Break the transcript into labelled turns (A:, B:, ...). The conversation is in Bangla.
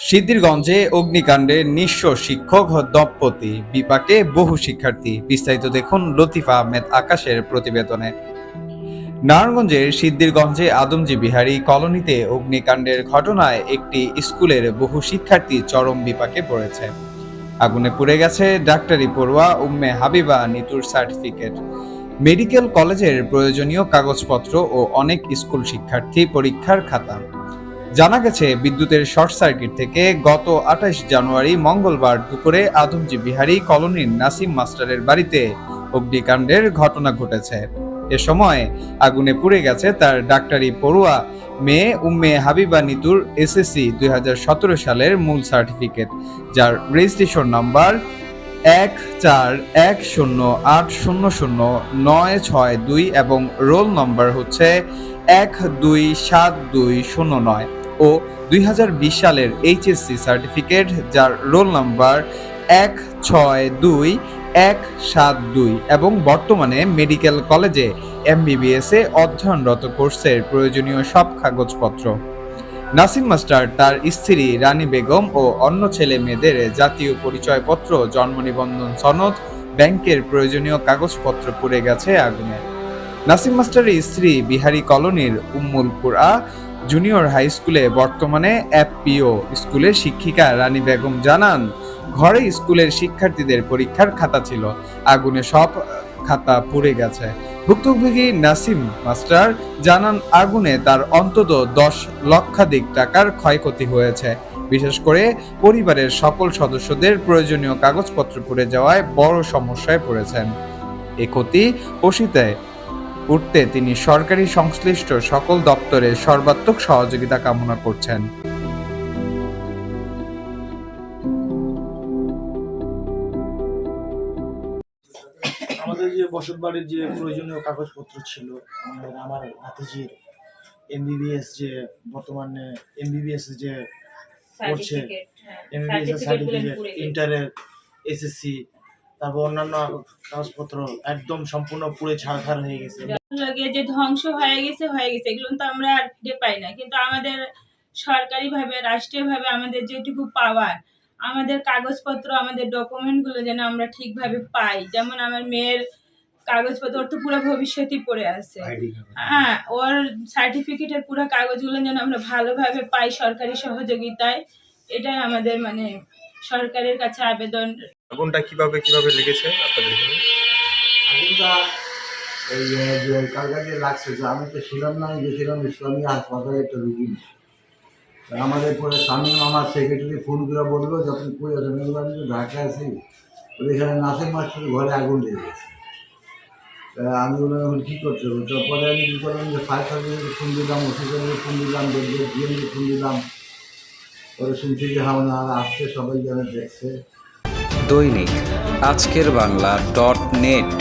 A: সিদ্ধিরগঞ্জে অগ্নিকাণ্ডে নিঃস্ব শিক্ষক দম্পতি বিপাকে বহু শিক্ষার্থী। বিস্তারিত দেখুন লতিফা আহমেদ আকাশের প্রতিবেদনে। নারায়ণগঞ্জের সিদ্ধিরগঞ্জে আদমজী বিহারী কলোনিতে অগ্নিকাণ্ডের ঘটনায় একটি স্কুলের বহু শিক্ষার্থী চরম বিপাকে পড়েছে। আগুনে পুড়ে গেছে ডাক্তারি পড়ুয়া উম্মে হাবিবা নিতুর সার্টিফিকেট, মেডিকেল কলেজের প্রয়োজনীয় কাগজপত্র ও অনেক স্কুল শিক্ষার্থী পরীক্ষার খাতা। জানা গেছে, বিদ্যুতের শর্ট সার্কিট থেকে গত ২৮ জানুয়ারি মঙ্গলবার দুপুরে আদমজী বিহারী কলোনির নাসিম মাস্টারের বাড়িতে অগ্নিকাণ্ডের ঘটনা ঘটেছে। এ সময় আগুনে পুড়ে গেছে তার ডাক্তারি পড়ুয়া মেয়ে উম্মে হাবিবা নিতুর এসএসসি ২০১৭ সালের মূল সার্টিফিকেট, যার রেজিস্ট্রেশন নাম্বার ১৪১০৮০০৯৬২ এবং রোল নম্বর হচ্ছে ১২৭২০৯ ও ২০২০ সালের এইচএসসি সার্টিফিকেট, যার রোল নাম্বার ১৬২১৭২ এবং বর্তমানে মেডিকেল কলেজে এমবিবিএস এ অধ্যয়নরত কোর্সের প্রয়োজনীয় সব কাগজপত্র। নাসিম মাস্টার, তার স্ত্রী রানী বেগম ও অন্য ছেলে মেয়েদের জাতীয় পরিচয়পত্র, জন্ম নিবন্ধন সনদ, ব্যাংকের প্রয়োজনীয় কাগজপত্র পুড়ে গেছে আগুনে। নাসিম মাস্টারের স্ত্রী বিহারী কলোনির উম্মুল কুরআ জুনিয়র হাই স্কুলে বর্তমানে এফপিও স্কুলের শিক্ষিকা রানী বেগম জানান, ঘরে স্কুলের শিক্ষার্থীদের পরীক্ষার খাতা ছিল, আগুনে সব খাতা পুড়ে গেছে। ভুক্তভোগী নাসিম মাস্টার জানান, আগুনে তার অন্তত ১০ লক্ষাধিক টাকার ক্ষয়ক্ষতি হয়েছে। বিশেষ করে পরিবারের সকল সদস্যদের প্রয়োজনীয় কাগজপত্র পুড়ে যাওয়ায় বড় সমস্যায় পড়েছেন। এ ক্ষতি পুষিতে উঠতে তিনি সরকারি সংশ্লিষ্ট সকল দপ্তরের সর্বাত্মক সহযোগিতা কামনা করছেন।
B: আমাদের যে বসত বাড়ির যে প্রয়োজনীয় কাগজপত্র ছিল, আমার ভাতিজির এমবিবিএস যে বর্তমানে এমবিবিএস যে করছে, এমবিবিএস সার্টিফিকেট, ইন্টারের এসএসসি, তারপর অন্যান্য কাগজপত্র একদম সম্পূর্ণ পুড়ে ছারখার হয়ে গেছে।
C: যে ধ্বংস হয়ে গেছে এগুলো তো আমরা আর ফিরে পাই না, কিন্তু আমাদের সরকারিভাবে রাষ্ট্রীয়ভাবে আমাদের যেটুকু পাওয়ার, আমাদের কাগজপত্র, আমাদের ডকুমেন্টগুলো যেন আমরা ঠিকভাবে পাই। যেমন আমার মেয়ের কাগজপত্র, ওর তো পুরো ভবিষ্যৎই পড়ে আছে, হ্যাঁ, ওর সার্টিফিকেটের পুরো কাগজগুলো যেন আমরা ভালোভাবে পাই সরকারি সহযোগিতায়। এটাই আমাদের মানে সরকারের কাছে আবেদন।
D: আগুনটা কিভাবে লেগেছে আপনাদের এখানে?
E: আগুনটা এই যে কালকে লাগছে, যে আমি তো ছিলাম না, আমি গেছিলাম ইসলামী হাসপাতালে একটা রুগী। আমাদের পরে স্বামী আমার সেক্রেটারি ফোন করে বললো, যখন কই আছে আমি তো ঢাকা আছি, এখানে নাসিম মাস্টারের ঘরে আগুন লেগে গেছে। আমি বললাম এখন কী করতে হবে? তারপরে আমি কী করলাম, যে ফায়ার সার্ভিসকে ফোন দিলাম, অফিসারকে ফোন দিলাম, ডিএমকে ফোন দিলাম। পরে শুনছি যে হাওনা আসছে, সবাই যেন দেখছে।
F: দৈনিক আজকের বাংলা .net